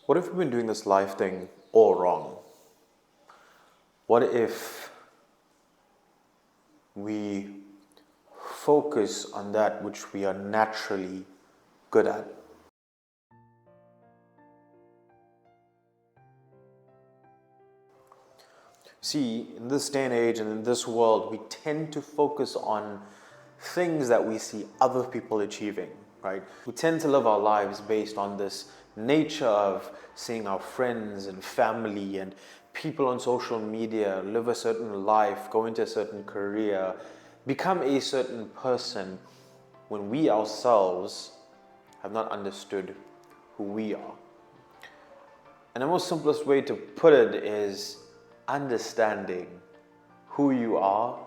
What if we've been doing this life thing all wrong? What if we focus on that which we are naturally good at? See, in this day and age and in this world, we tend to focus on things that we see other people achieving, right? We tend to live our lives based on this nature of seeing our friends and family and people on social media live a certain life, go into a certain career, become a certain person when we ourselves have not understood who we are. And the most simplest way to put it is understanding who you are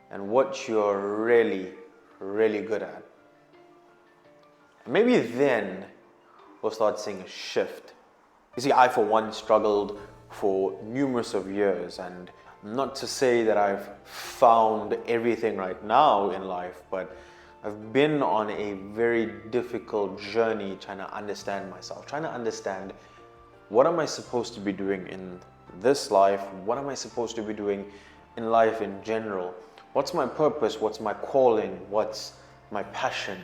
and what you're really, really good at. And maybe then we'll start seeing a shift. You see, I for one struggled for numerous of years, and not to say that I've found everything right now in life, but I've been on a very difficult journey trying to understand myself, trying to understand what am I supposed to be doing in this life? What am I supposed to be doing in life in general? What's my purpose? What's my calling? What's my passion?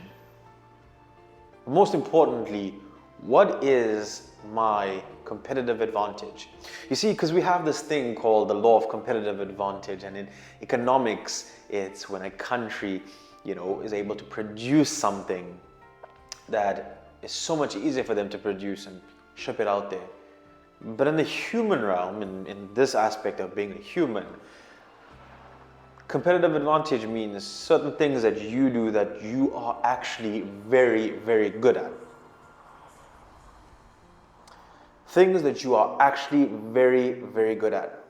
Most importantly, what is my competitive advantage? You see, because we have this thing called the law of competitive advantage, and in economics, it's when a country, is able to produce something that is so much easier for them to produce and ship it out there. But in the human realm, in this aspect of being a human, competitive advantage means certain things that you do that you are actually very, very good at. Things that you are actually very, very good at.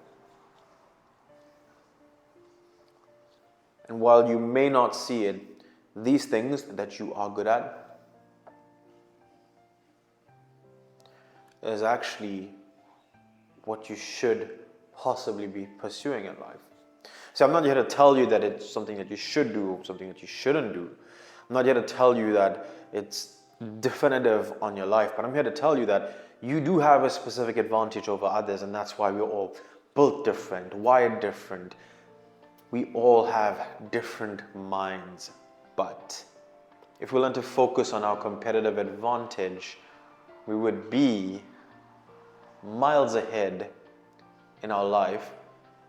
And while you may not see it, these things that you are good at is actually what you should possibly be pursuing in life. So I'm not here to tell you that it's something that you should do, something that you shouldn't do. I'm not here to tell you that it's definitive on your life, but I'm here to tell you that you do have a specific advantage over others, and that's why we're all built different, wired different. We all have different minds, but if we learn to focus on our competitive advantage, we would be miles ahead in our life,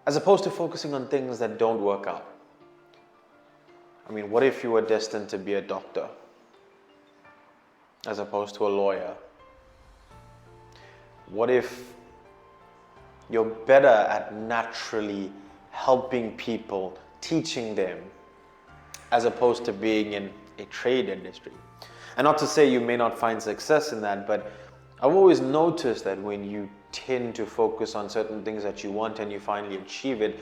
as opposed to focusing on things that don't work out. I mean, what if you were destined to be a doctor as opposed to a lawyer? What if you're better at naturally helping people, teaching them, as opposed to being in a trade industry? And not to say you may not find success in that, but I've always noticed that when you tend to focus on certain things that you want and you finally achieve it,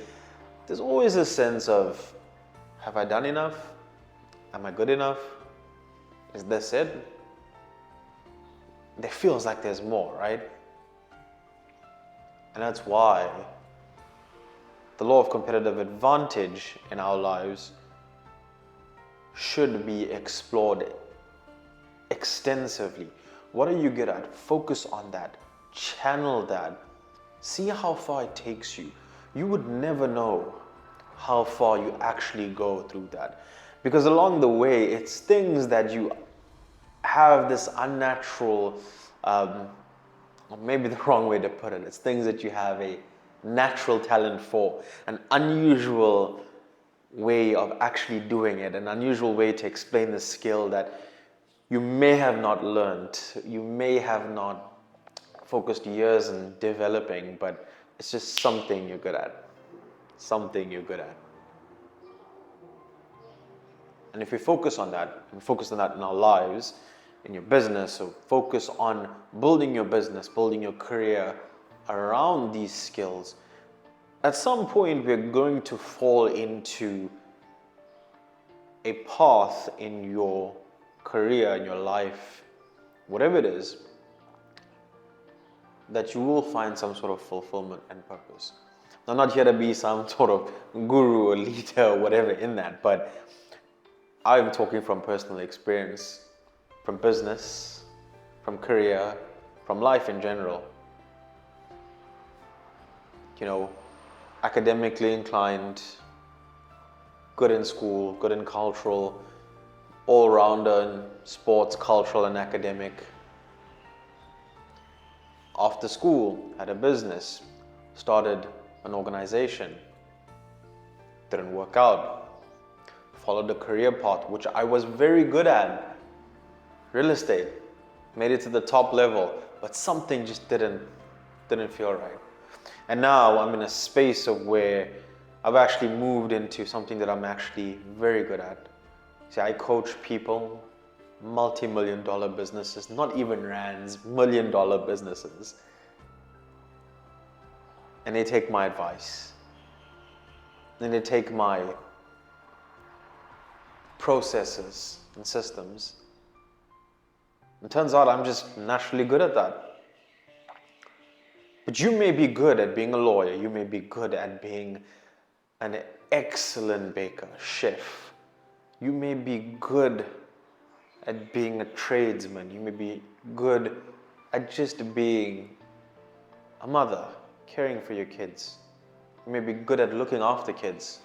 there's always a sense of, have I done enough? Am I good enough? Is this it? There feels like there's more, right? And that's why the law of competitive advantage in our lives should be explored extensively. What are you good at? Focus on that. Channel that. See how far it takes you. You would never know how far you actually go through that. Because along the way, it's things that you have this unnatural, or maybe the wrong way to put it, it's things that you have a natural talent for, an unusual way of actually doing it, an unusual way to explain the skill that you may have not learned, you may have not focused years in developing, but it's just something you're good at. Something you're good at. And if we focus on that, and focus on that in our lives, in your business, so focus on building your business, building your career around these skills, at some point we're going to fall into a path in your career, in your life, whatever it is, that you will find some sort of fulfillment and purpose. I'm not here to be some sort of guru or leader or whatever in that, but I'm talking from personal experience, from business, from career, from life in general. You know, academically inclined, good in school, good in cultural, all-rounder in sports, cultural, and academic. After school, had a business, started an organization, didn't work out, followed a career path which I was very good at, real estate, made it to the top level, but something just didn't feel right. And now I'm in a space of where I've actually moved into something that I'm actually very good at. See, I coach people, multi-million-dollar businesses, not even rands, million-dollar businesses. And they take my advice. And they take my processes and systems. It turns out I'm just naturally good at that. But you may be good at being a lawyer. You may be good at being an excellent baker, chef. You may be good at being a tradesman. You may be good at just being a mother, caring for your kids. You may be good at looking after kids.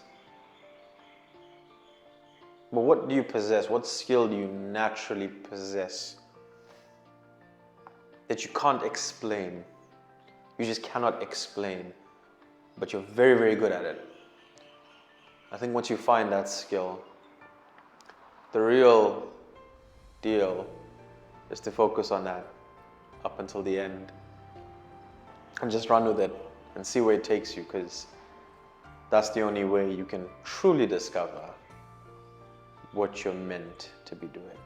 But what do you possess? What skill do you naturally possess that you can't explain? You just cannot explain, but you're very, very good at it. I think once you find that skill, the real deal is to focus on that up until the end and just run with it and see where it takes you, because that's the only way you can truly discover what you're meant to be doing.